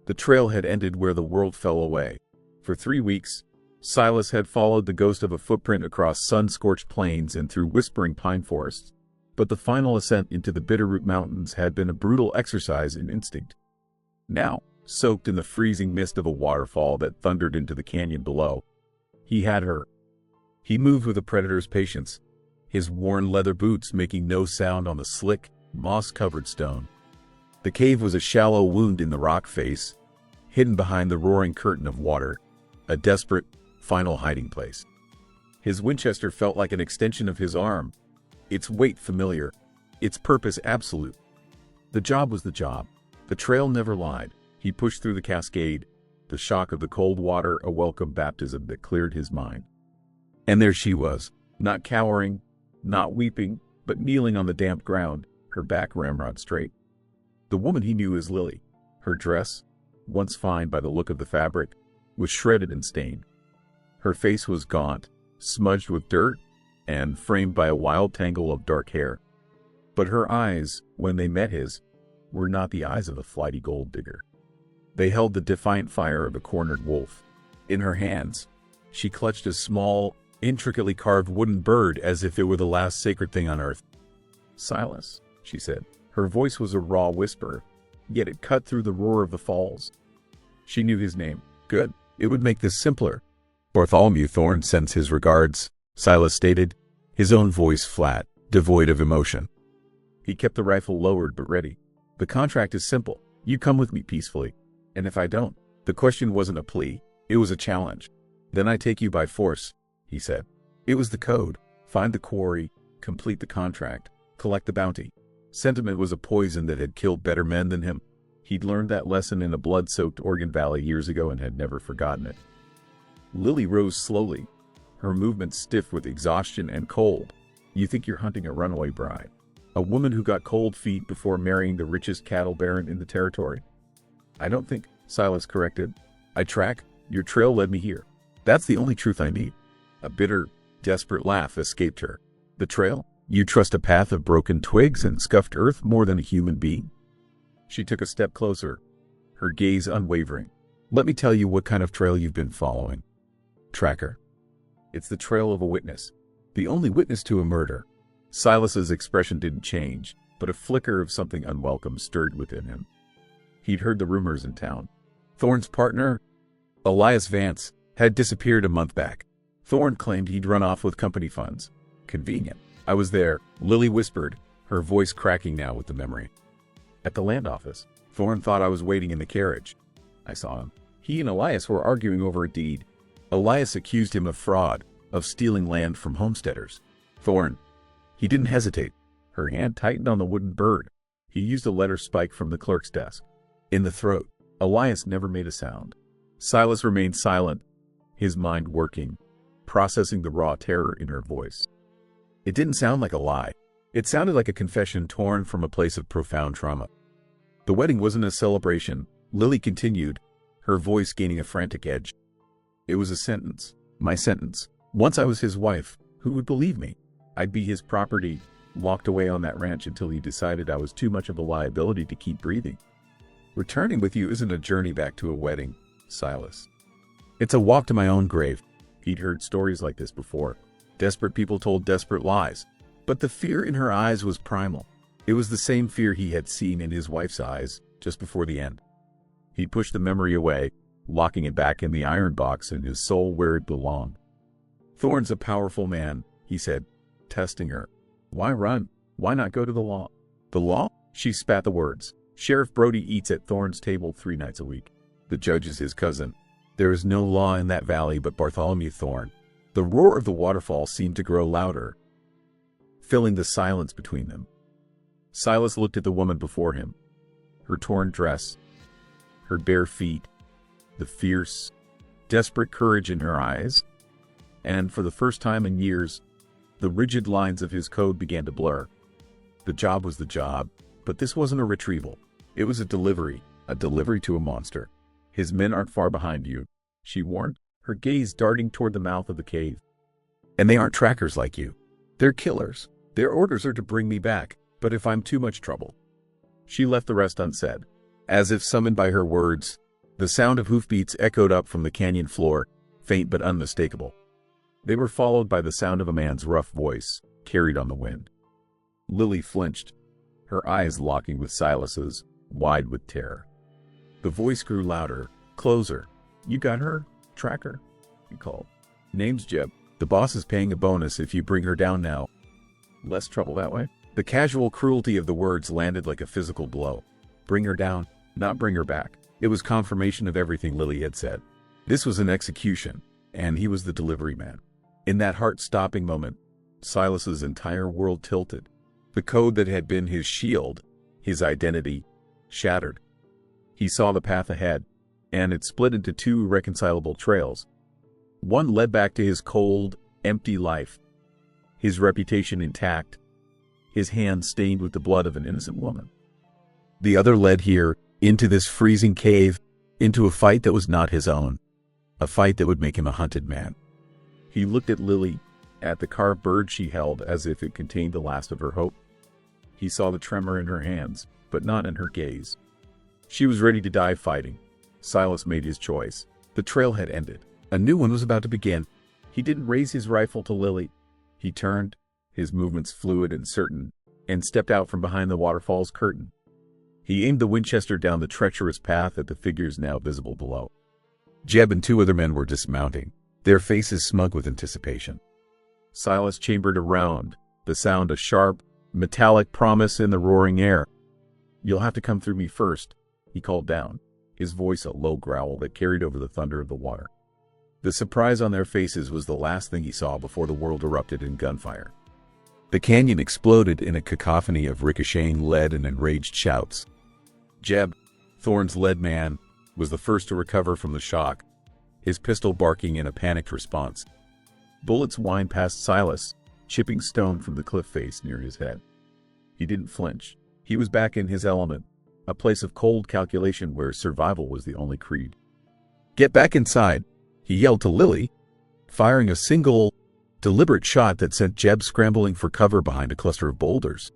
The trail had ended where the world fell away. For 3 weeks, Silas had followed the ghost of a footprint across sun-scorched plains and through whispering pine forests. But the final ascent into the Bitterroot Mountains had been a brutal exercise in instinct. Now, soaked in the freezing mist of a waterfall that thundered into the canyon below, he had her. He moved with a predator's patience, his worn leather boots making no sound on the slick, moss-covered stone. The cave was a shallow wound in the rock face, hidden behind the roaring curtain of water, a desperate, final hiding place. His Winchester felt like an extension of his arm, its weight familiar, its purpose absolute. The job was the job. The trail never lied. He pushed through the cascade, the shock of the cold water a welcome baptism that cleared his mind. And there she was, not cowering, not weeping, but kneeling on the damp ground, her back ramrod straight. The woman he knew as Lily. Her dress, once fine by the look of the fabric, was shredded and stained. Her face was gaunt, smudged with dirt, and framed by a wild tangle of dark hair. But her eyes, when they met his, were not the eyes of a flighty gold digger. They held the defiant fire of a cornered wolf. In her hands, she clutched a small, intricately carved wooden bird as if it were the last sacred thing on earth. "Silas," she said. Her voice was a raw whisper, yet it cut through the roar of the falls. She knew his name. Good. It would make this simpler. "Bartholomew Thorne sends his regards," Silas stated, his own voice flat, devoid of emotion. He kept the rifle lowered but ready. "The contract is simple. You come with me peacefully. And if I don't," the question wasn't a plea, it was a challenge. "Then I take you by force," he said. It was the code. Find the quarry, complete the contract, collect the bounty. Sentiment was a poison that had killed better men than him. He'd learned that lesson in a blood-soaked Oregon Valley years ago and had never forgotten it. Lily rose slowly, her movements stiff with exhaustion and cold. "You think you're hunting a runaway bride? A woman who got cold feet before marrying the richest cattle baron in the territory?" "I don't think," Silas corrected. "I track. Your trail led me here. That's the only truth I need." A bitter, desperate laugh escaped her. "The trail? You trust a path of broken twigs and scuffed earth more than a human being?" She took a step closer, her gaze unwavering. "Let me tell you what kind of trail you've been following. Tracker. It's the trail of a witness. The only witness to a murder." Silas's expression didn't change, but a flicker of something unwelcome stirred within him. He'd heard the rumors in town. Thorne's partner, Elias Vance, had disappeared a month back. Thorne claimed he'd run off with company funds. Convenient. "I was there," Lily whispered, her voice cracking now with the memory. "At the land office. Thorne thought I was waiting in the carriage. I saw him. He and Elias were arguing over a deed. Elias accused him of fraud, of stealing land from homesteaders. Thorne. He didn't hesitate." Her hand tightened on the wooden bird. He used a letter spike from the clerk's desk. In the throat. Elias never made a sound. Silas remained silent, his mind working, processing the raw terror in her voice. It didn't sound like a lie. It sounded like a confession torn from a place of profound trauma. "The wedding wasn't a celebration," Lily continued, her voice gaining a frantic edge. "It was a sentence. My sentence. Once I was his wife, who would believe me? I'd be his property, locked away on that ranch until he decided I was too much of a liability to keep breathing. Returning with you isn't a journey back to a wedding, Silas. It's a walk to my own grave." He'd heard stories like this before. Desperate people told desperate lies. But the fear in her eyes was primal. It was the same fear he had seen in his wife's eyes just before the end. He pushed the memory away, locking it back in the iron box in his soul where it belonged. "Thorne's a powerful man," he said, testing her. "Why run? Why not go to the law?" "The law?" She spat the words. "Sheriff Brody eats at Thorne's table 3 nights a week. The judge is his cousin. There is no law in that valley but Bartholomew Thorne." The roar of the waterfall seemed to grow louder, filling the silence between them. Silas looked at the woman before him. Her torn dress, her bare feet, the fierce, desperate courage in her eyes. And for the first time in years, the rigid lines of his code began to blur. The job was the job, but this wasn't a retrieval. It was a delivery to a monster. "His men aren't far behind you," she warned, her gaze darting toward the mouth of the cave. "And they aren't trackers like you. They're killers. Their orders are to bring me back, but if I'm too much trouble." She left the rest unsaid. As if summoned by her words, The sound of hoofbeats echoed up from the canyon floor, faint but unmistakable. They were followed by the sound of a man's rough voice, carried on the wind. Lily flinched, her eyes locking with Silas's, wide with terror. The voice grew louder, closer. "You got her? Track her," he called. "Name's Jeb. The boss is paying a bonus if you bring her down now. Less trouble that way." The casual cruelty of the words landed like a physical blow. Bring her down, not bring her back. It was confirmation of everything Lily had said. This was an execution, and he was the delivery man. In that heart-stopping moment, Silas's entire world tilted. The code that had been his shield, his identity, shattered. He saw the path ahead, and it split into two irreconcilable trails. One led back to his cold, empty life, his reputation intact, his hands stained with the blood of an innocent woman. The other led here, into this freezing cave, into a fight that was not his own, a fight that would make him a hunted man. He looked at Lily, at the carved bird she held as if it contained the last of her hope. He saw the tremor in her hands, but not in her gaze. She was ready to die fighting. Silas made his choice. The trail had ended. A new one was about to begin. He didn't raise his rifle to Lily. He turned, his movements fluid and certain, and stepped out from behind the waterfall's curtain. He aimed the Winchester down the treacherous path at the figures now visible below. Jeb and two other men were dismounting, their faces smug with anticipation. Silas chambered around, the sound a sharp, metallic promise in the roaring air. "You'll have to come through me first," he called down, his voice a low growl that carried over the thunder of the water. The surprise on their faces was the last thing he saw before the world erupted in gunfire. The canyon exploded in a cacophony of ricocheting lead and enraged shouts. Jeb, Thorne's lead man, was the first to recover from the shock, his pistol barking in a panicked response. Bullets whined past Silas, chipping stone from the cliff face near his head. He didn't flinch. He was back in his element, a place of cold calculation where survival was the only creed. "Get back inside," he yelled to Lily, firing a single, deliberate shot that sent Jeb scrambling for cover behind a cluster of boulders.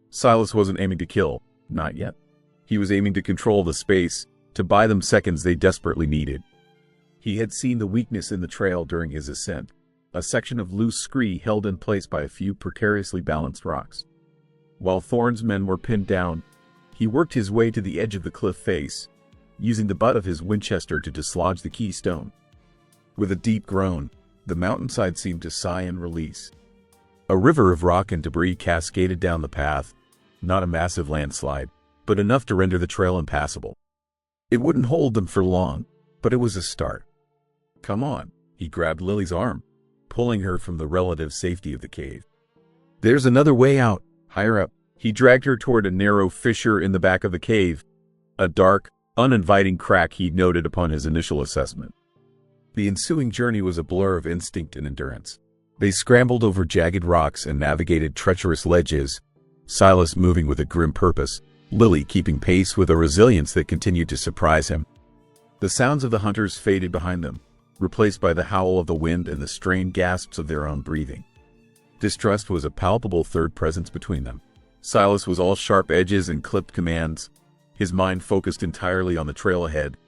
Silas wasn't aiming to kill, not yet. He was aiming to control the space, to buy them seconds they desperately needed. He had seen the weakness in the trail during his ascent, a section of loose scree held in place by a few precariously balanced rocks. While Thorne's men were pinned down, he worked his way to the edge of the cliff face, using the butt of his Winchester to dislodge the keystone. With a deep groan, the mountainside seemed to sigh and release. A river of rock and debris cascaded down the path, not a massive landslide, but enough to render the trail impassable. It wouldn't hold them for long, but it was a start. "Come on," he grabbed Lily's arm, pulling her from the relative safety of the cave. "There's another way out, higher up." He dragged her toward a narrow fissure in the back of the cave, a dark, uninviting crack he'd noted upon his initial assessment. The ensuing journey was a blur of instinct and endurance. They scrambled over jagged rocks and navigated treacherous ledges, Silas moving with a grim purpose, Lily keeping pace with a resilience that continued to surprise him. The sounds of the hunters faded behind them, replaced by the howl of the wind and the strained gasps of their own breathing. Distrust was a palpable third presence between them. Silas was all sharp edges and clipped commands, his mind focused entirely on the trail ahead.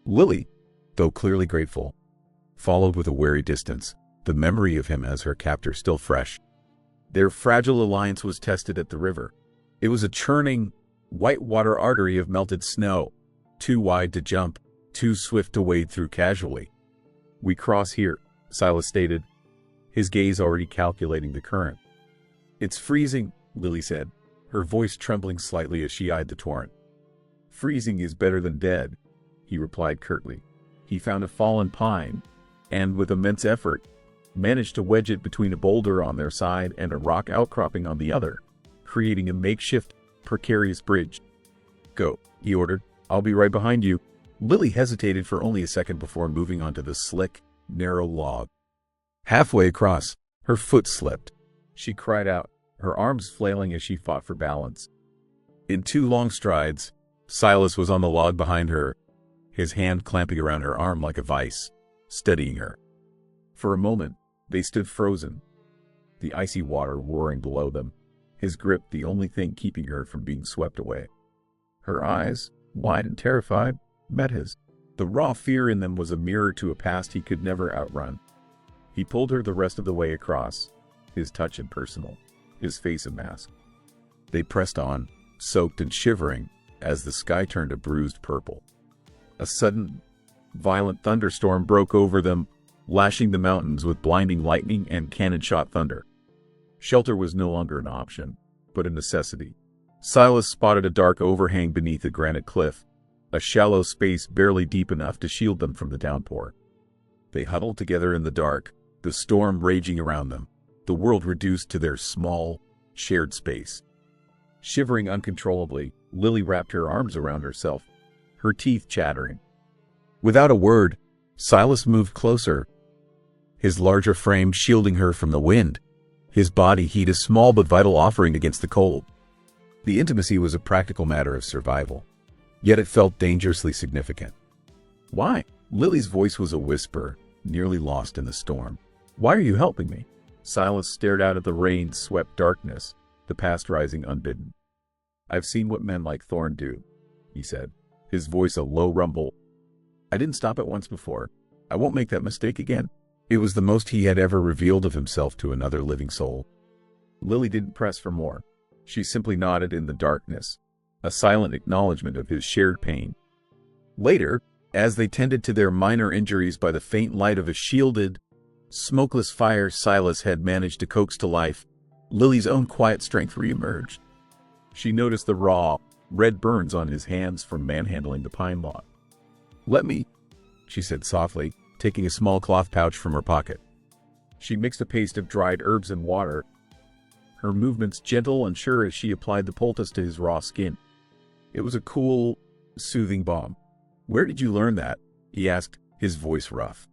Lily, though clearly grateful, followed with a wary distance, the memory of him as her captor still fresh. Their fragile alliance was tested at the river. It was a churning, whitewater artery of melted snow, too wide to jump, too swift to wade through casually. "We cross here," Silas stated, his gaze already calculating the current. "It's freezing," Lily said, her voice trembling slightly as she eyed the torrent. "Freezing is better than dead," he replied curtly. He found a fallen pine, and with immense effort, managed to wedge it between a boulder on their side and a rock outcropping on the other, creating a makeshift, precarious bridge. "Go," he ordered. "I'll be right behind you." Lily hesitated for only a second before moving onto the slick, narrow log. Halfway across, her foot slipped. She cried out, her arms flailing as she fought for balance. In two long strides, Silas was on the log behind her, his hand clamping around her arm like a vice, steadying her. For a moment, they stood frozen, the icy water roaring below them, his grip the only thing keeping her from being swept away. Her eyes, wide and terrified, met his. The raw fear in them was a mirror to a past he could never outrun. He pulled her the rest of the way across, his touch impersonal, his face a mask. They pressed on, soaked and shivering, as the sky turned a bruised purple. A sudden, violent thunderstorm broke over them, lashing the mountains with blinding lightning and cannon-shot thunder. Shelter was no longer an option, but a necessity. Silas spotted a dark overhang beneath a granite cliff, a shallow space barely deep enough to shield them from the downpour. They huddled together in the dark, the storm raging around them, the world reduced to their small, shared space. Shivering uncontrollably, Lily wrapped her arms around herself, her teeth chattering. Without a word, Silas moved closer, his larger frame shielding her from the wind, his body heat a small but vital offering against the cold. The intimacy was a practical matter of survival, yet it felt dangerously significant. "Why?" Lily's voice was a whisper, nearly lost in the storm. "Why are you helping me?" Silas stared out at the rain-swept darkness, the past rising unbidden. "I've seen what men like Thorn do," he said, his voice a low rumble. "I didn't stop it once before. I won't make that mistake again." It was the most he had ever revealed of himself to another living soul. Lily didn't press for more. She simply nodded in the darkness, a silent acknowledgement of his shared pain. Later, as they tended to their minor injuries by the faint light of a shielded, smokeless fire Silas had managed to coax to life, Lily's own quiet strength reemerged. She noticed the raw, red burns on his hands from manhandling the pine log. "Let me," she said softly, taking a small cloth pouch from her pocket. She mixed a paste of dried herbs and water, her movements gentle and sure as she applied the poultice to his raw skin. It was a cool, soothing balm. "Where did you learn that?" he asked, his voice rough.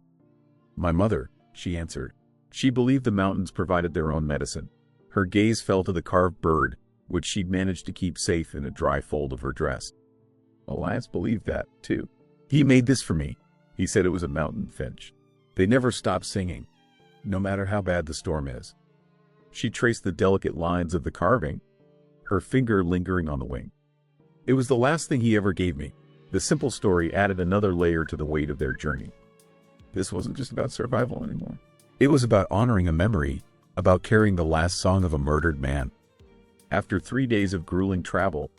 "My mother," she answered. She believed the mountains provided their own medicine. Her gaze fell to the carved bird, which she'd managed to keep safe in a dry fold of her dress. Elias believed that, too. "He made this for me." He said it was a mountain finch. "They never stop singing, no matter how bad the storm is." She traced the delicate lines of the carving, her finger lingering on the wing. "It was the last thing he ever gave me." The simple story added another layer to the weight of their journey. This wasn't just about survival anymore. It was about honoring a memory, about carrying the last song of a murdered man. After 3 days of grueling travel,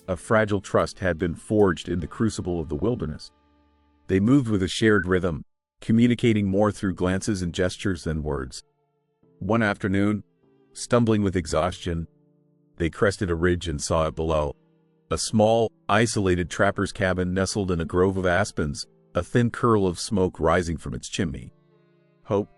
a fragile trust had been forged in the crucible of the wilderness. They moved with a shared rhythm, communicating more through glances and gestures than words. One afternoon, stumbling with exhaustion, they crested a ridge and saw it below. A small, isolated trapper's cabin nestled in a grove of aspens, a thin curl of smoke rising from its chimney. Hope,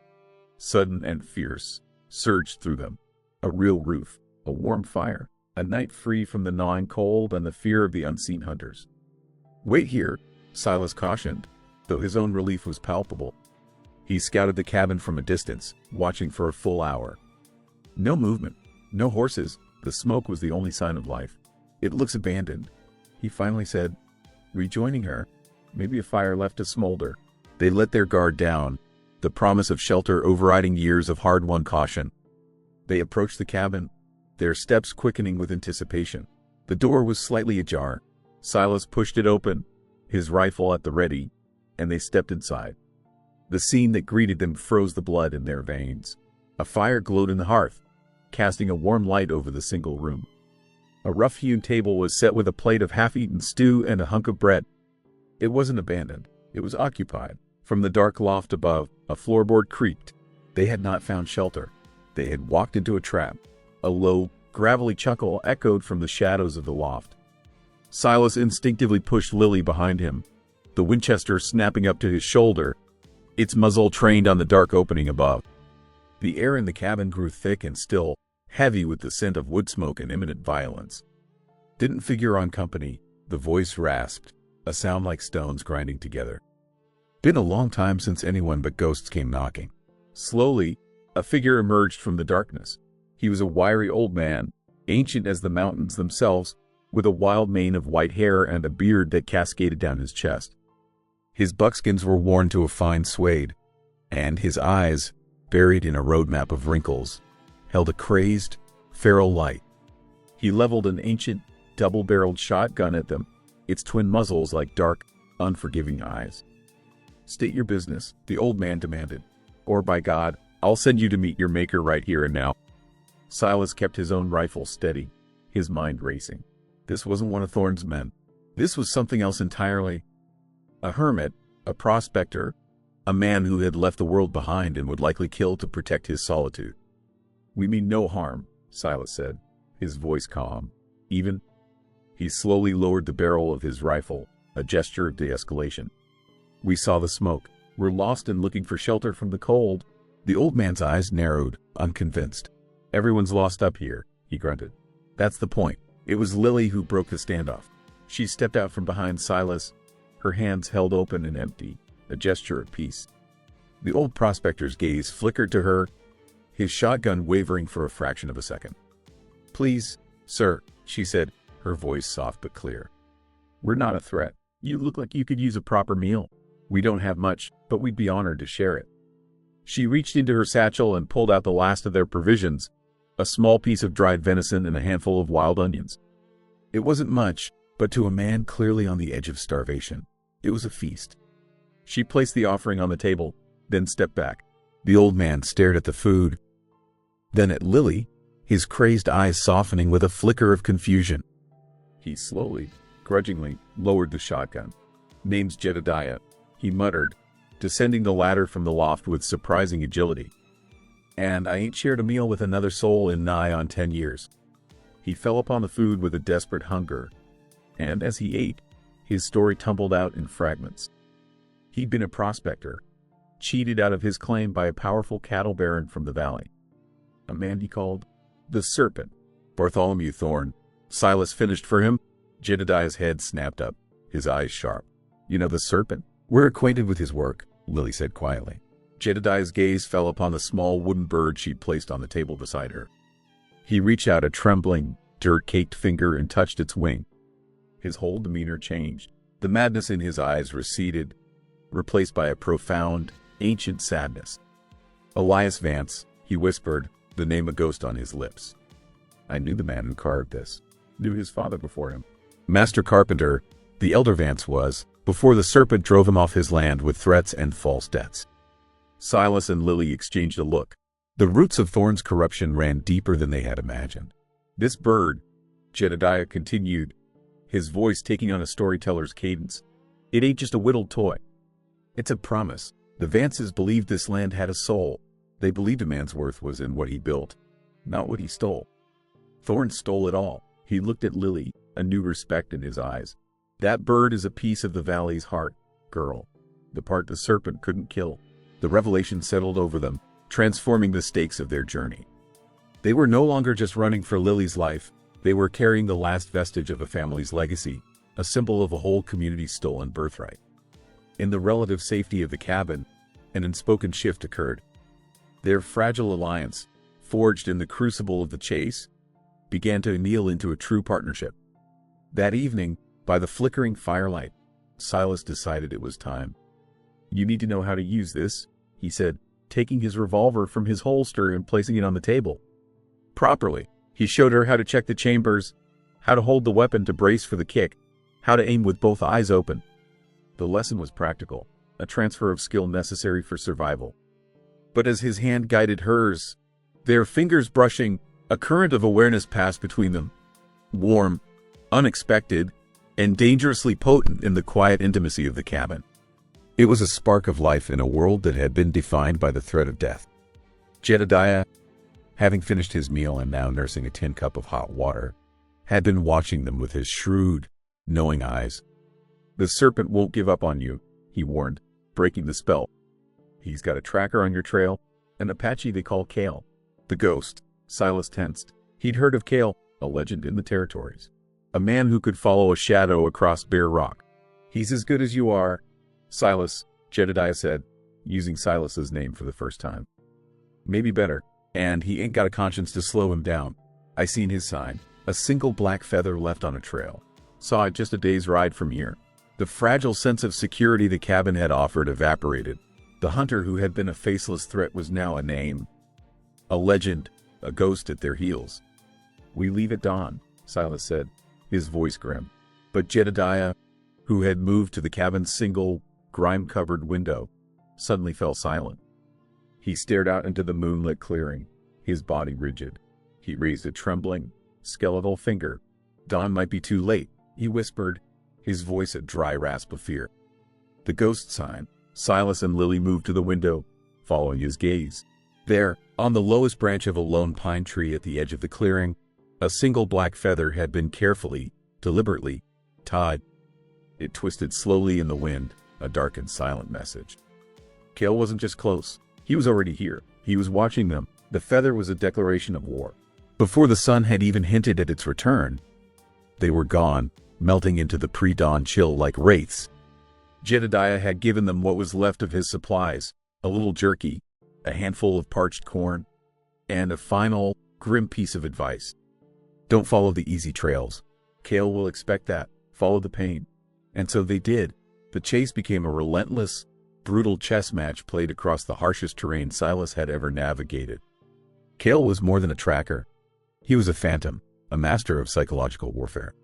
sudden and fierce, surged through them. A real roof, a warm fire, a night free from the gnawing cold and the fear of the unseen hunters. "Wait here," Silas cautioned, though his own relief was palpable. He scouted the cabin from a distance, watching for a full hour. No movement, no horses, the smoke was the only sign of life. "It looks abandoned," he finally said, rejoining her. Maybe a fire left to smolder. They let their guard down, the promise of shelter overriding years of hard-won caution. They approached the cabin, their steps quickening with anticipation. The door was slightly ajar. Silas pushed it open, his rifle at the ready, and they stepped inside. The scene that greeted them froze the blood in their veins. A fire glowed in the hearth, casting a warm light over the single room. A rough-hewn table was set with a plate of half-eaten stew and a hunk of bread. It wasn't abandoned. It was occupied. From the dark loft above, a floorboard creaked. They had not found shelter. They had walked into a trap. A low, gravelly chuckle echoed from the shadows of the loft. Silas instinctively pushed Lily behind him, the Winchester snapping up to his shoulder, its muzzle trained on the dark opening above. The air in the cabin grew thick and still, heavy with the scent of wood smoke and imminent violence. "Didn't figure on company," the voice rasped, a sound like stones grinding together. "Been a long time since anyone but ghosts came knocking." Slowly, a figure emerged from the darkness. He was a wiry old man, ancient as the mountains themselves, with a wild mane of white hair and a beard that cascaded down his chest. His buckskins were worn to a fine suede, and his eyes, buried in a roadmap of wrinkles, held a crazed, feral light. He leveled an ancient, double-barreled shotgun at them, its twin muzzles like dark, unforgiving eyes. "State your business," the old man demanded. "Or by God, I'll send you to meet your maker right here and now." Silas kept his own rifle steady, his mind racing. This wasn't one of Thorne's men. This was something else entirely. A hermit, a prospector, a man who had left the world behind and would likely kill to protect his solitude. "We mean no harm," Silas said, his voice calm, even. He slowly lowered the barrel of his rifle, a gesture of de-escalation. "We saw the smoke. We're lost and looking for shelter from the cold." The old man's eyes narrowed, unconvinced. "Everyone's lost up here," he grunted. "That's the point." It was Lily who broke the standoff. She stepped out from behind Silas, her hands held open and empty, a gesture of peace. The old prospector's gaze flickered to her, his shotgun wavering for a fraction of a second. "Please, sir," she said, her voice soft but clear. "We're not a threat. You look like you could use a proper meal. We don't have much, but we'd be honored to share it." She reached into her satchel and pulled out the last of their provisions, a small piece of dried venison and a handful of wild onions. It wasn't much, but to a man clearly on the edge of starvation, it was a feast. She placed the offering on the table, then stepped back. The old man stared at the food, then at Lily, his crazed eyes softening with a flicker of confusion. He slowly, grudgingly, lowered the shotgun. "Name's Jedediah," he muttered, descending the ladder from the loft with surprising agility. "And I ain't shared a meal with another soul in nigh on 10 years. He fell upon the food with a desperate hunger, and as he ate, his story tumbled out in fragments. He'd been a prospector, cheated out of his claim by a powerful cattle baron from the valley. A man he called the Serpent. Bartholomew Thorne. Silas finished for him. Jedediah's head snapped up, his eyes sharp. "You know the Serpent?" "We're acquainted with his work," Lily said quietly. Jedediah's gaze fell upon the small wooden bird she'd placed on the table beside her. He reached out a trembling, dirt-caked finger and touched its wing. His whole demeanor changed. The madness in his eyes receded, replaced by a profound, ancient sadness. "Elias Vance," he whispered, the name a ghost on his lips. "I knew the man who carved this. Knew his father before him. Master Carpenter, the elder Vance was, before the Serpent drove him off his land with threats and false debts." Silas and Lily exchanged a look. The roots of Thorne's corruption ran deeper than they had imagined. "This bird," Jedediah continued, his voice taking on a storyteller's cadence, "it ain't just a whittled toy. It's a promise. The Vances believed this land had a soul. They believed a man's worth was in what he built, not what he stole. Thorne stole it all." He looked at Lily, a new respect in his eyes. "That bird is a piece of the valley's heart, girl. The part the Serpent couldn't kill." The revelation settled over them, transforming the stakes of their journey. They were no longer just running for Lily's life, they were carrying the last vestige of a family's legacy, a symbol of a whole community's stolen birthright. In the relative safety of the cabin, an unspoken shift occurred. Their fragile alliance, forged in the crucible of the chase, began to anneal into a true partnership. That evening, by the flickering firelight, Silas decided it was time. "You need to know how to use this," he said, taking his revolver from his holster and placing it on the table. "Properly." He showed her how to check the chambers, how to hold the weapon to brace for the kick, how to aim with both eyes open. The lesson was practical, a transfer of skill necessary for survival. But as his hand guided hers, their fingers brushing, a current of awareness passed between them. Warm, unexpected, and dangerously potent in the quiet intimacy of the cabin. It was a spark of life in a world that had been defined by the threat of death. Jedediah, having finished his meal and now nursing a tin cup of hot water, had been watching them with his shrewd, knowing eyes. "The Serpent won't give up on you," he warned, breaking the spell. "He's got a tracker on your trail, an Apache they call Kale. The ghost." Silas tensed. He'd heard of Kale, a legend in the territories. A man who could follow a shadow across bare rock. "He's as good as you are, Silas," Jedediah said, using Silas's name for the first time. "Maybe better, and he ain't got a conscience to slow him down. I seen his sign, a single black feather left on a trail. Saw it just a day's ride from here." The fragile sense of security the cabin had offered evaporated. The hunter who had been a faceless threat was now a name. A legend, a ghost at their heels. "We leave at dawn," Silas said, his voice grim. But Jedediah, who had moved to the cabin's single, grime-covered window, suddenly fell silent. He stared out into the moonlit clearing, his body rigid. He raised a trembling, skeletal finger. "Dawn might be too late," he whispered, his voice a dry rasp of fear. The ghost sign. Silas and Lily moved to the window, following his gaze. There, on the lowest branch of a lone pine tree at the edge of the clearing, a single black feather had been carefully, deliberately, tied. It twisted slowly in the wind, a dark and silent message. Cale wasn't just close. He was already here. He was watching them. The feather was a declaration of war. Before the sun had even hinted at its return, they were gone, melting into the pre-dawn chill like wraiths. Jedediah had given them what was left of his supplies, a little jerky, a handful of parched corn, and a final, grim piece of advice. Don't follow the easy trails. Cale will expect that. Follow the pain. And so they did. The chase became a relentless, brutal chess match played across the harshest terrain Silas had ever navigated. Cale was more than a tracker. He was a phantom, a master of psychological warfare.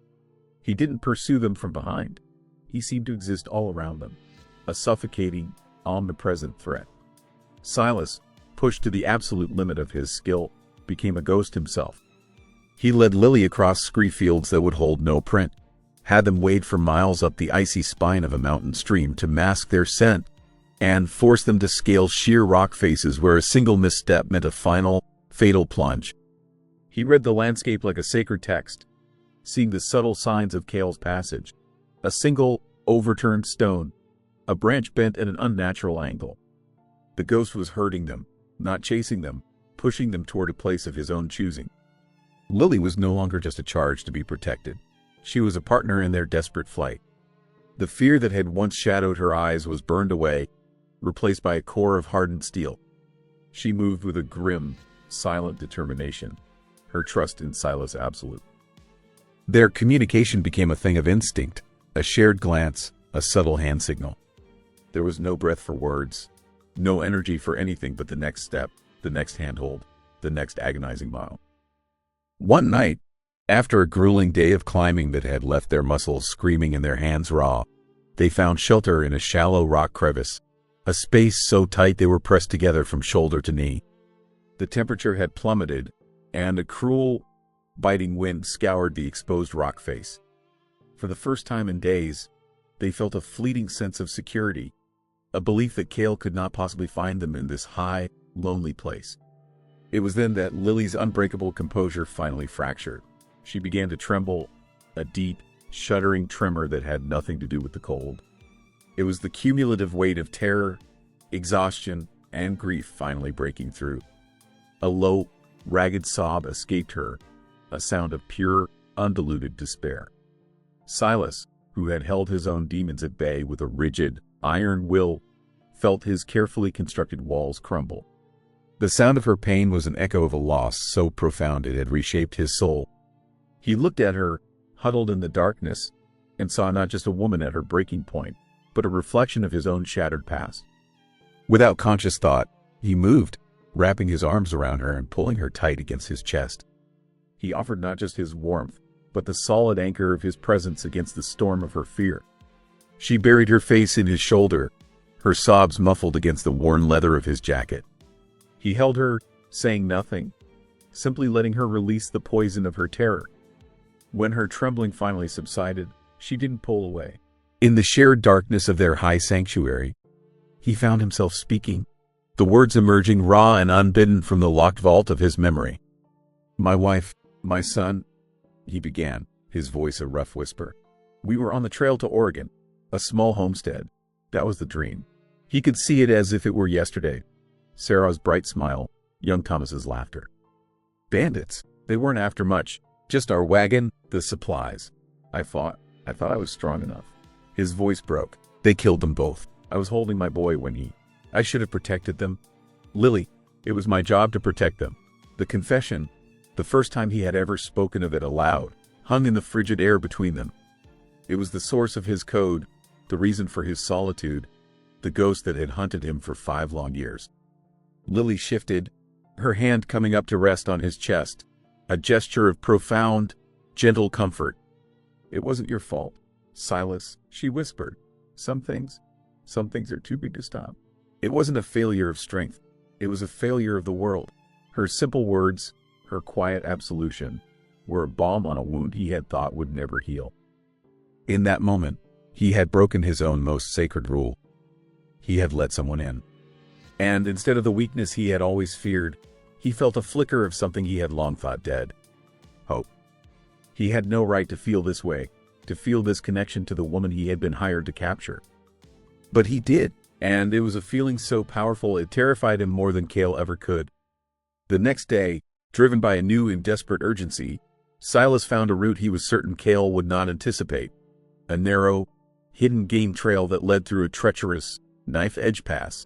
He didn't pursue them from behind. He seemed to exist all around them, a suffocating, omnipresent threat. Silas, pushed to the absolute limit of his skill, became a ghost himself. He led Lily across scree fields that would hold no print, had them wade for miles up the icy spine of a mountain stream to mask their scent, and forced them to scale sheer rock faces where a single misstep meant a final, fatal plunge. He read the landscape like a sacred text, seeing the subtle signs of Cale's passage. A single, overturned stone, a branch bent at an unnatural angle. The ghost was herding them, not chasing them, pushing them toward a place of his own choosing. Lily was no longer just a charge to be protected. She was a partner in their desperate flight. The fear that had once shadowed her eyes was burned away, replaced by a core of hardened steel. She moved with a grim, silent determination, her trust in Silas absolute. Their communication became a thing of instinct, a shared glance, a subtle hand signal. There was no breath for words, no energy for anything but the next step, the next handhold, the next agonizing mile. One night, after a grueling day of climbing that had left their muscles screaming and their hands raw, they found shelter in a shallow rock crevice, a space so tight they were pressed together from shoulder to knee. The temperature had plummeted, and a cruel, biting wind scoured the exposed rock face. For the first time in days, they felt a fleeting sense of security, a belief that Cale could not possibly find them in this high, lonely place. It was then that Lily's unbreakable composure finally fractured. She began to tremble, a deep, shuddering tremor that had nothing to do with the cold. It was the cumulative weight of terror, exhaustion, and grief finally breaking through. A low, ragged sob escaped her, a sound of pure, undiluted despair. Silas, who had held his own demons at bay with a rigid, iron will, felt his carefully constructed walls crumble. The sound of her pain was an echo of a loss so profound it had reshaped his soul. He looked at her, huddled in the darkness, and saw not just a woman at her breaking point, but a reflection of his own shattered past. Without conscious thought, he moved, wrapping his arms around her and pulling her tight against his chest. He offered not just his warmth, but the solid anchor of his presence against the storm of her fear. She buried her face in his shoulder, her sobs muffled against the worn leather of his jacket. He held her, saying nothing, simply letting her release the poison of her terror. When her trembling finally subsided, she didn't pull away. In the shared darkness of their high sanctuary, he found himself speaking, the words emerging raw and unbidden from the locked vault of his memory. "My wife, my son," he began, his voice a rough whisper. "We were on the trail to Oregon, a small homestead. That was the dream. He could see it as if it were yesterday. Sarah's bright smile, young Thomas's laughter. Bandits. They weren't after much, just our wagon, the supplies. I thought I was strong enough." His voice broke. "They killed them both. I was holding my boy when I should have protected them. Lily, it was my job to protect them." The confession, the first time he had ever spoken of it aloud, hung in the frigid air between them. It was the source of his code, the reason for his solitude, the ghost that had hunted him for 5 long years. Lily shifted, her hand coming up to rest on his chest, a gesture of profound, gentle comfort. "It wasn't your fault. Silas, she whispered. Some things are too big to stop. It wasn't a failure of strength. It was a failure of the world. Her simple words, her quiet absolution, were a balm on a wound he had thought would never heal. In that moment, he had broken his own most sacred rule. He had let someone in. And instead of the weakness he had always feared, he felt a flicker of something he had long thought dead. Hope. He had no right to feel this way, to feel this connection to the woman he had been hired to capture. But he did, and it was a feeling so powerful it terrified him more than Cale ever could. The next day, driven by a new and desperate urgency, Silas found a route he was certain Cale would not anticipate. A narrow, hidden game trail that led through a treacherous, knife-edge pass.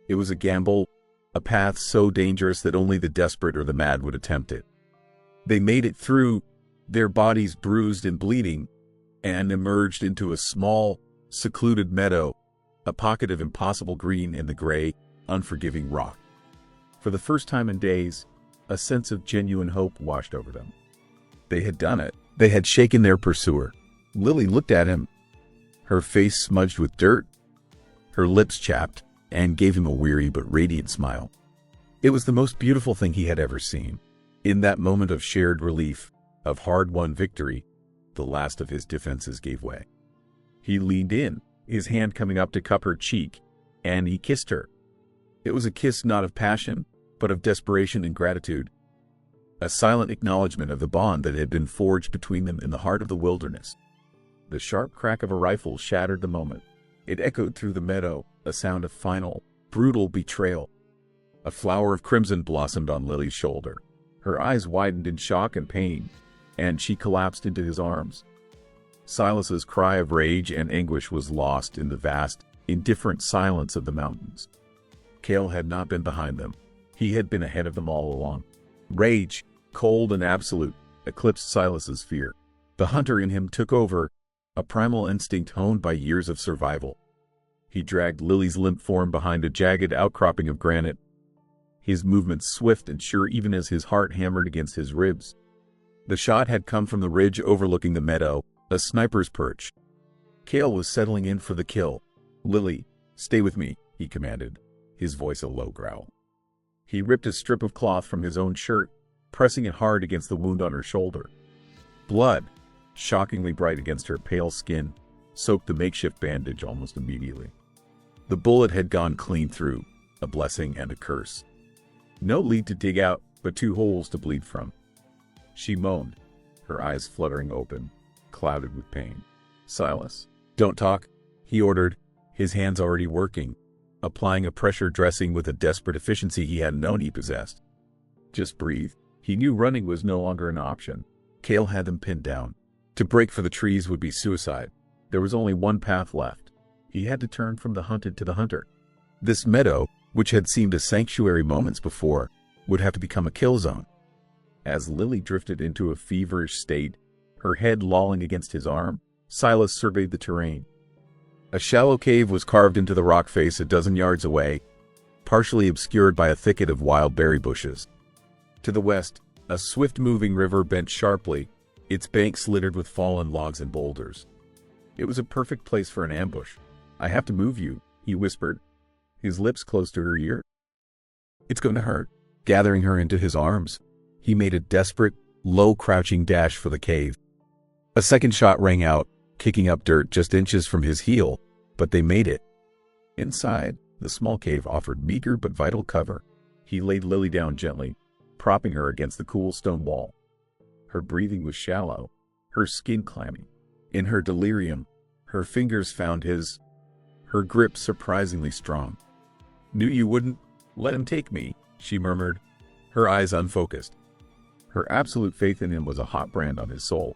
It was a gamble, a path so dangerous that only the desperate or the mad would attempt it. They made it through, their bodies bruised and bleeding, and emerged into a small, secluded meadow, a pocket of impossible green in the gray, unforgiving rock. For the first time in days, a sense of genuine hope washed over them. They had done it. They had shaken their pursuer. Lily looked at him, her face smudged with dirt, her lips chapped, and gave him a weary but radiant smile. It was the most beautiful thing he had ever seen. In that moment of shared relief, of hard-won victory, the last of his defenses gave way. He leaned in, his hand coming up to cup her cheek, and he kissed her. It was a kiss not of passion, but of desperation and gratitude. A silent acknowledgement of the bond that had been forged between them in the heart of the wilderness. The sharp crack of a rifle shattered the moment. It echoed through the meadow, a sound of final, brutal betrayal. A flower of crimson blossomed on Lily's shoulder. Her eyes widened in shock and pain, and she collapsed into his arms. Silas's cry of rage and anguish was lost in the vast, indifferent silence of the mountains. Cale had not been behind them. He had been ahead of them all along. Rage, cold and absolute, eclipsed Silas's fear. The hunter in him took over, a primal instinct honed by years of survival. He dragged Lily's limp form behind a jagged outcropping of granite, his movements swift and sure even as his heart hammered against his ribs. The shot had come from the ridge overlooking the meadow, a sniper's perch. Cale was settling in for the kill. "Lily, stay with me," he commanded, his voice a low growl. He ripped a strip of cloth from his own shirt, pressing it hard against the wound on her shoulder. Blood, shockingly bright against her pale skin, soaked the makeshift bandage almost immediately. The bullet had gone clean through, a blessing and a curse. No lead to dig out, but 2 holes to bleed from. She moaned, her eyes fluttering open, clouded with pain. "Silas, don't talk," he ordered, his hands already working, applying a pressure dressing with a desperate efficiency he hadn't known he possessed. "Just breathe." He knew running was no longer an option. Cale had them pinned down. To break for the trees would be suicide. There was only one path left. He had to turn from the hunted to the hunter. This meadow, which had seemed a sanctuary moments before, would have to become a kill zone. As Lily drifted into a feverish state, her head lolling against his arm, Silas surveyed the terrain. A shallow cave was carved into the rock face a dozen yards away, partially obscured by a thicket of wild berry bushes. To the west, a swift-moving river bent sharply, its banks littered with fallen logs and boulders. It was a perfect place for an ambush. "I have to move you," he whispered, his lips close to her ear. "It's going to hurt." Gathering her into his arms, he made a desperate, low-crouching dash for the cave. A second shot rang out, kicking up dirt just inches from his heel, but they made it. Inside, the small cave offered meager but vital cover. He laid Lily down gently, propping her against the cool stone wall. Her breathing was shallow, her skin clammy. In her delirium, her fingers found his, her grip surprisingly strong. "Knew you wouldn't let him take me," she murmured, her eyes unfocused. Her absolute faith in him was a hot brand on his soul.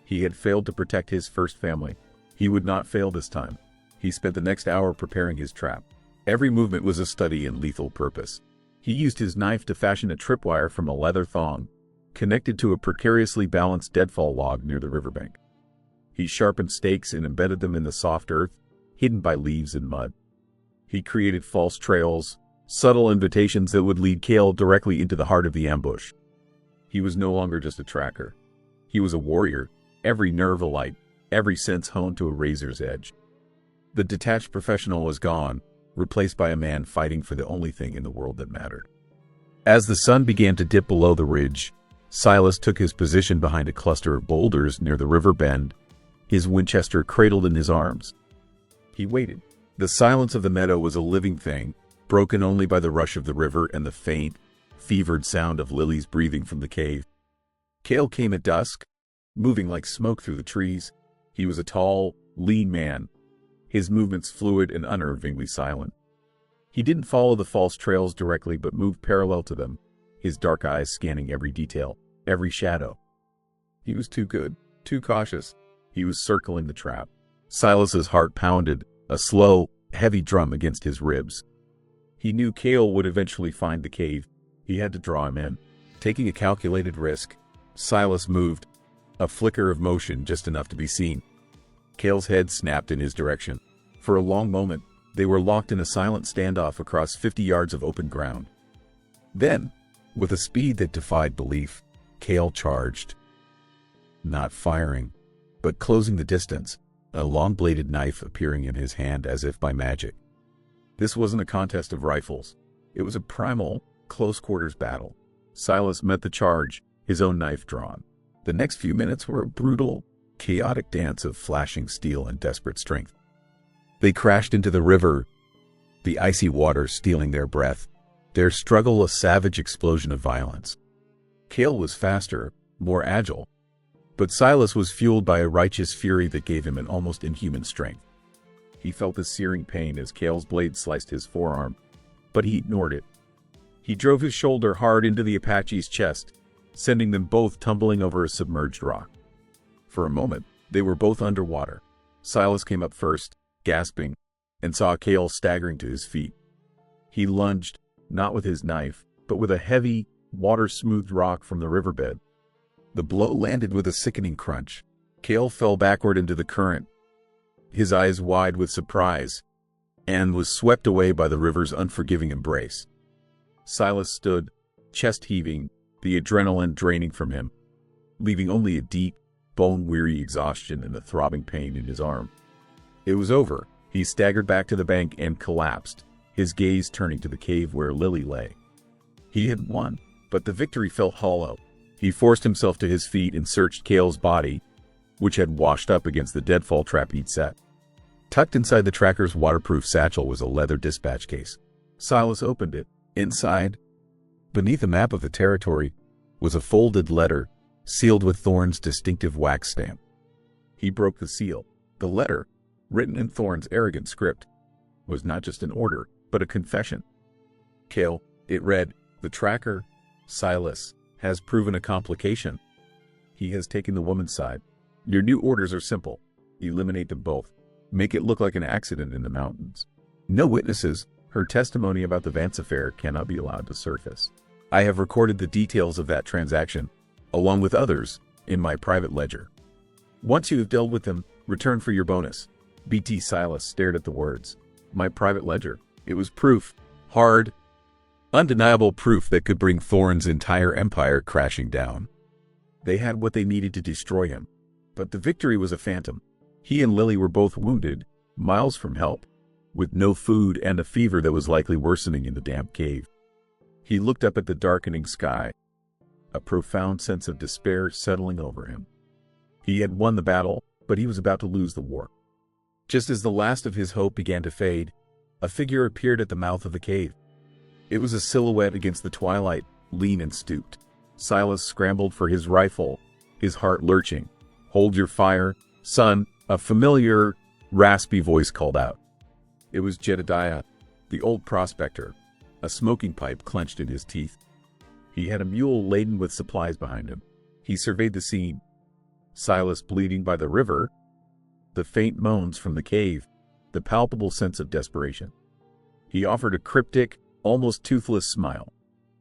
He had failed to protect his first family. He would not fail this time. He spent the next hour preparing his trap. Every movement was a study in lethal purpose. He used his knife to fashion a tripwire from a leather thong, connected to a precariously balanced deadfall log near the riverbank. He sharpened stakes and embedded them in the soft earth, hidden by leaves and mud. He created false trails, subtle invitations that would lead Cale directly into the heart of the ambush. He was no longer just a tracker. He was a warrior, every nerve alight, every sense honed to a razor's edge. The detached professional was gone, replaced by a man fighting for the only thing in the world that mattered. As the sun began to dip below the ridge, Silas took his position behind a cluster of boulders near the river bend, his Winchester cradled in his arms. He waited. The silence of the meadow was a living thing, broken only by the rush of the river and the faint, fevered sound of Lily's breathing from the cave. Cale came at dusk, moving like smoke through the trees. He was a tall, lean man, his movements fluid and unnervingly silent. He didn't follow the false trails directly but moved parallel to them, his dark eyes scanning every detail, every shadow. He was too good, too cautious. He was circling the trap. Silas's heart pounded, a slow, heavy drum against his ribs. He knew Cale would eventually find the cave. He had to draw him in. Taking a calculated risk, Silas moved, a flicker of motion just enough to be seen. Cale's head snapped in his direction. For a long moment, they were locked in a silent standoff across 50 yards of open ground. Then, with a speed that defied belief, Cale charged. Not firing, but closing the distance, a long-bladed knife appearing in his hand as if by magic. This wasn't a contest of rifles. It was a primal, close-quarters battle. Silas met the charge, his own knife drawn. The next few minutes were a brutal, chaotic dance of flashing steel and desperate strength. They crashed into the river, the icy water stealing their breath, their struggle a savage explosion of violence. Cale was faster, more agile, but Silas was fueled by a righteous fury that gave him an almost inhuman strength. He felt the searing pain as Cale's blade sliced his forearm, but he ignored it. He drove his shoulder hard into the Apache's chest, sending them both tumbling over a submerged rock. For a moment, they were both underwater. Silas came up first, gasping, and saw Cale staggering to his feet. He lunged, not with his knife, but with a heavy, water-smoothed rock from the riverbed. The blow landed with a sickening crunch. Cale fell backward into the current, his eyes wide with surprise, and was swept away by the river's unforgiving embrace. Silas stood, chest heaving, the adrenaline draining from him, leaving only a deep, bone-weary exhaustion and a throbbing pain in his arm. It was over. He staggered back to the bank and collapsed, his gaze turning to the cave where Lily lay. He had won, but the victory felt hollow. He forced himself to his feet and searched Cale's body, which had washed up against the deadfall trap he'd set. Tucked inside the tracker's waterproof satchel was a leather dispatch case. Silas opened it. Inside, beneath a map of the territory, was a folded letter, sealed with Thorne's distinctive wax stamp. He broke the seal. The letter, written in Thorne's arrogant script, was not just an order, but a confession. Cale, it read, the tracker, Silas, has proven a complication. He has taken the woman's side. Your new orders are simple. Eliminate them both. Make it look like an accident in the mountains. No witnesses. Her testimony about the Vance affair cannot be allowed to surface. I have recorded the details of that transaction, along with others, in my private ledger. Once you have dealt with them, return for your bonus. BT Silas stared at the words. My private ledger. It was proof. Hard, undeniable proof that could bring Thorne's entire empire crashing down. They had what they needed to destroy him. But the victory was a phantom. He and Lily were both wounded, miles from help, with no food and a fever that was likely worsening in the damp cave. He looked up at the darkening sky, a profound sense of despair settling over him. He had won the battle, but he was about to lose the war. Just as the last of his hope began to fade, a figure appeared at the mouth of the cave. It was a silhouette against the twilight, lean and stooped. Silas scrambled for his rifle, his heart lurching. Hold your fire, son, a familiar, raspy voice called out. It was Jedediah, the old prospector, a smoking pipe clenched in his teeth. He had a mule laden with supplies behind him. He surveyed the scene. Silas bleeding by the river, the faint moans from the cave, the palpable sense of desperation. He offered a cryptic, almost toothless smile.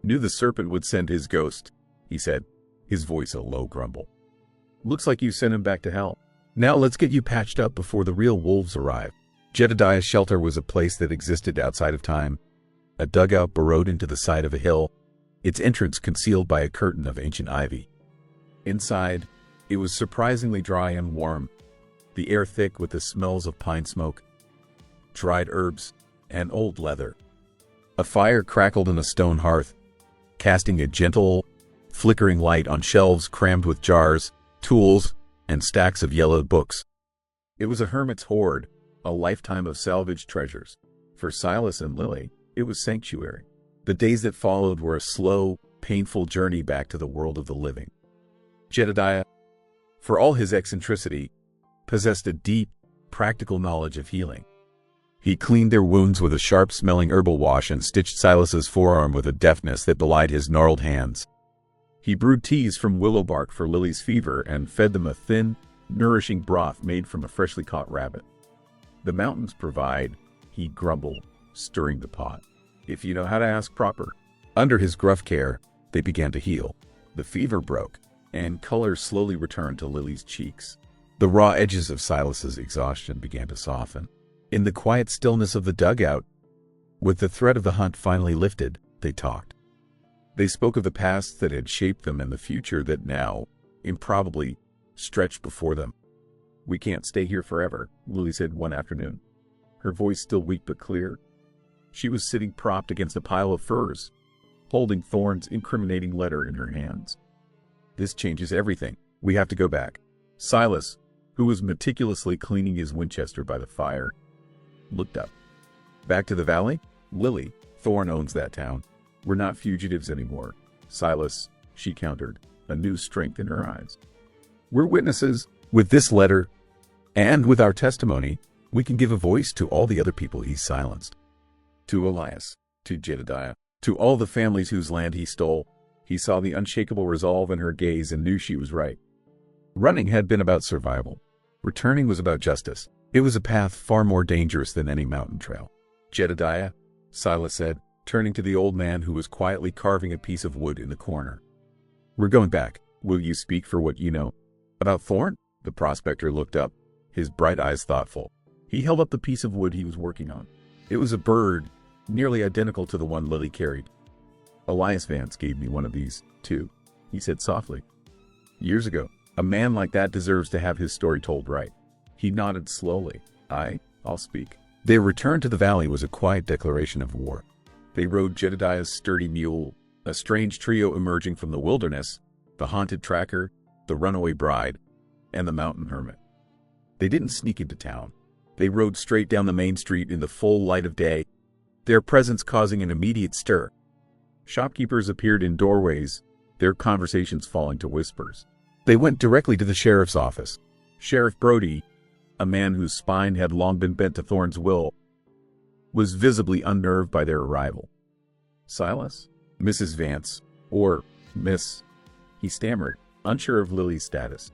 Knew the serpent would send his ghost, he said, his voice a low grumble. Looks like you sent him back to hell. Now let's get you patched up before the real wolves arrive. Jedediah's shelter was a place that existed outside of time, a dugout burrowed into the side of a hill, its entrance concealed by a curtain of ancient ivy. Inside, it was surprisingly dry and warm. the air thick with the smells of pine smoke, dried herbs, and old leather. A fire crackled in a stone hearth, casting a gentle, flickering light on shelves crammed with jars, tools, and stacks of yellowed books. It was a hermit's hoard, a lifetime of salvaged treasures. For Silas and Lily, it was sanctuary. The days that followed were a slow, painful journey back to the world of the living. Jedediah, for all his eccentricity, possessed a deep, practical knowledge of healing. He cleaned their wounds with a sharp-smelling herbal wash and stitched Silas's forearm with a deftness that belied his gnarled hands. He brewed teas from willow bark for Lily's fever and fed them a thin, nourishing broth made from a freshly caught rabbit. "The mountains provide," he grumbled, stirring the pot, "if you know how to ask proper." Under his gruff care, they began to heal. The fever broke, and color slowly returned to Lily's cheeks. The raw edges of Silas's exhaustion began to soften. In the quiet stillness of the dugout, with the threat of the hunt finally lifted, they talked. They spoke of the past that had shaped them and the future that now, improbably, stretched before them. "We can't stay here forever," Lily said one afternoon, her voice still weak but clear. She was sitting propped against a pile of furs, holding Thorn's incriminating letter in her hands. "This changes everything. We have to go back." Silas, who was meticulously cleaning his Winchester by the fire, looked up. "Back to the valley? Lily, Thorn owns that town. We're not fugitives anymore." "Silas," she countered, a new strength in her eyes. "We're witnesses. With this letter, and with our testimony, we can give a voice to all the other people he silenced. To Elias, to Jedediah, to all the families whose land he stole." He saw the unshakable resolve in her gaze and knew she was right. Running had been about survival. Returning was about justice. It was a path far more dangerous than any mountain trail. "Jedediah," Silas said, turning to the old man who was quietly carving a piece of wood in the corner. "We're going back. Will you speak for what you know?" "About Thorn?" The prospector looked up, his bright eyes thoughtful. He held up the piece of wood he was working on. It was a bird, nearly identical to the one Lily carried. "Elias Vance gave me one of these, too," he said softly. "Years ago. A man like that deserves to have his story told right." He nodded slowly. I'll speak." Their return to the valley was a quiet declaration of war. They rode Jedediah's sturdy mule, a strange trio emerging from the wilderness, the haunted tracker, the runaway bride, and the mountain hermit. They didn't sneak into town. They rode straight down the main street in the full light of day, their presence causing an immediate stir. Shopkeepers appeared in doorways, their conversations falling to whispers. They went directly to the sheriff's office. Sheriff Brody, a man whose spine had long been bent to Thorn's will, was visibly unnerved by their arrival. "Silas? Mrs. Vance, or Miss," he stammered, unsure of Lily's status.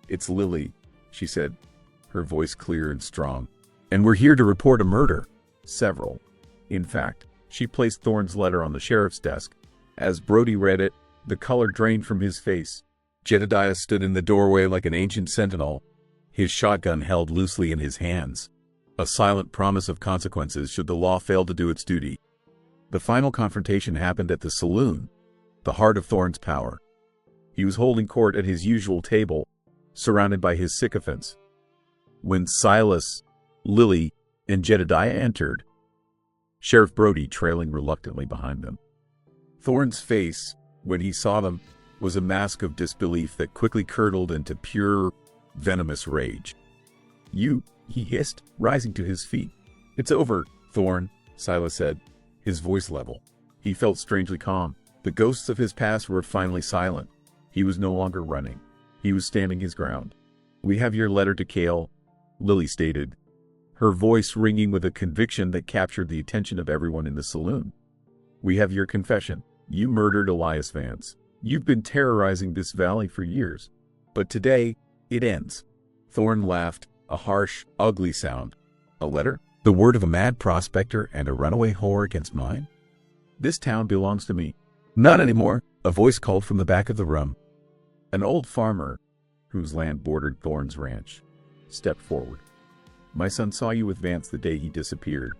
"It's Lily," she said, her voice clear and strong. "And we're here to report a murder." "Several. In fact." She placed Thorn's letter on the sheriff's desk. As Brody read it, the color drained from his face. Jedediah stood in the doorway like an ancient sentinel, his shotgun held loosely in his hands, a silent promise of consequences should the law fail to do its duty. The final confrontation happened at the saloon, the heart of Thorn's power. He was holding court at his usual table, surrounded by his sycophants. When Silas, Lily, and Jedediah entered, Sheriff Brody trailing reluctantly behind them. Thorn's face, when he saw them, was a mask of disbelief that quickly curdled into pure, venomous rage. "You," he hissed, rising to his feet. "It's over, Thorn," Silas said, his voice level. He felt strangely calm. The ghosts of his past were finally silent. He was no longer running. He was standing his ground. "We have your letter to Cale," Lily stated, her voice ringing with a conviction that captured the attention of everyone in the saloon. "We have your confession. You murdered Elias Vance. You've been terrorizing this valley for years. But today, it ends." Thorn laughed, a harsh, ugly sound. "A letter? The word of a mad prospector and a runaway whore against mine? This town belongs to me." "Not anymore," a voice called from the back of the room. An old farmer, whose land bordered Thorn's ranch, stepped forward. "My son saw you with Vance the day he disappeared,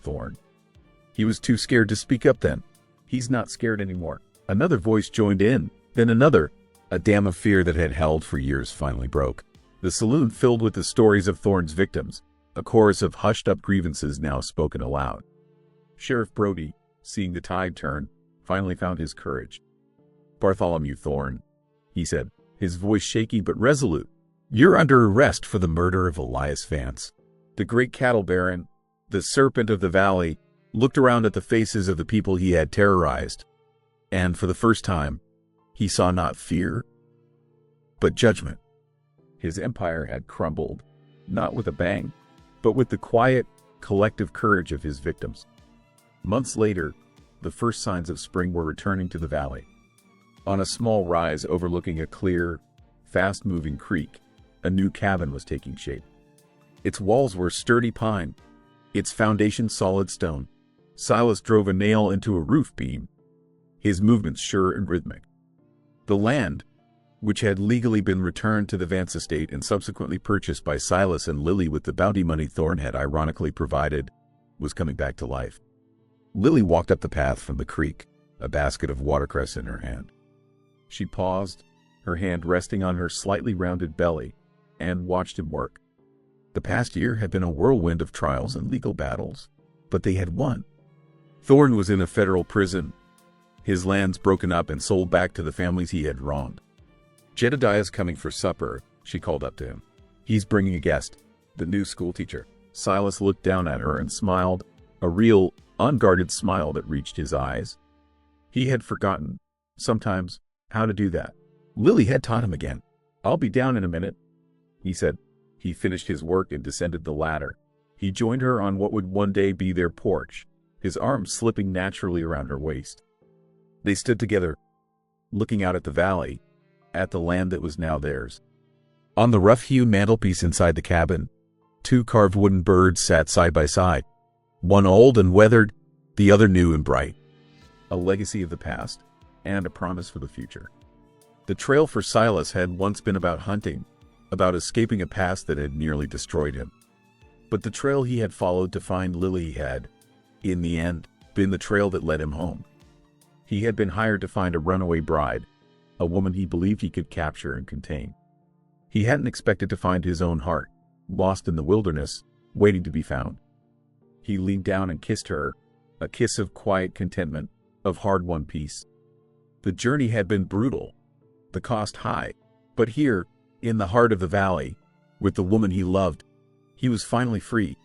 Thorn." He was too scared to speak up then. "He's not scared anymore." Another voice joined in, then another. A dam of fear that had held for years finally broke. The saloon filled with the stories of Thorne's victims, a chorus of hushed-up grievances now spoken aloud. Sheriff Brody, seeing the tide turn, finally found his courage. "Bartholomew Thorne," he said, his voice shaky but resolute, "you're under arrest for the murder of Elias Vance." The great cattle baron, the serpent of the valley, looked around at the faces of the people he had terrorized, and for the first time, he saw not fear, but judgment. His empire had crumbled, not with a bang, but with the quiet, collective courage of his victims. Months later, the first signs of spring were returning to the valley. On a small rise overlooking a clear, fast-moving creek, a new cabin was taking shape. Its walls were sturdy pine, its foundation solid stone. Silas drove a nail into a roof beam, his movements sure and rhythmic. The land, which had legally been returned to the Vance estate and subsequently purchased by Silas and Lily with the bounty money Thorne had ironically provided, was coming back to life. Lily walked up the path from the creek, a basket of watercress in her hand. She paused, her hand resting on her slightly rounded belly, and watched him work. The past year had been a whirlwind of trials and legal battles, but they had won. Thorne was in a federal prison, his lands broken up and sold back to the families he had wronged. "Jedediah's coming for supper," she called up to him. "He's bringing a guest, the new schoolteacher." Silas looked down at her and smiled, a real, unguarded smile that reached his eyes. He had forgotten, sometimes, how to do that. Lily had taught him again. "I'll be down in a minute," he said. He finished his work and descended the ladder. He joined her on what would one day be their porch, his arms slipping naturally around her waist. They stood together, looking out at the valley, at the land that was now theirs. On the rough-hewn mantelpiece inside the cabin, two carved wooden birds sat side by side, one old and weathered, the other new and bright, a legacy of the past and a promise for the future. The trail for Silas had once been about hunting, about escaping a past that had nearly destroyed him. But the trail he had followed to find Lily had, in the end, been the trail that led him home. He had been hired to find a runaway bride, a woman he believed he could capture and contain. He hadn't expected to find his own heart, lost in the wilderness, waiting to be found. He leaned down and kissed her, a kiss of quiet contentment, of hard-won peace. The journey had been brutal, the cost high, but here, in the heart of the valley, with the woman he loved, he was finally free.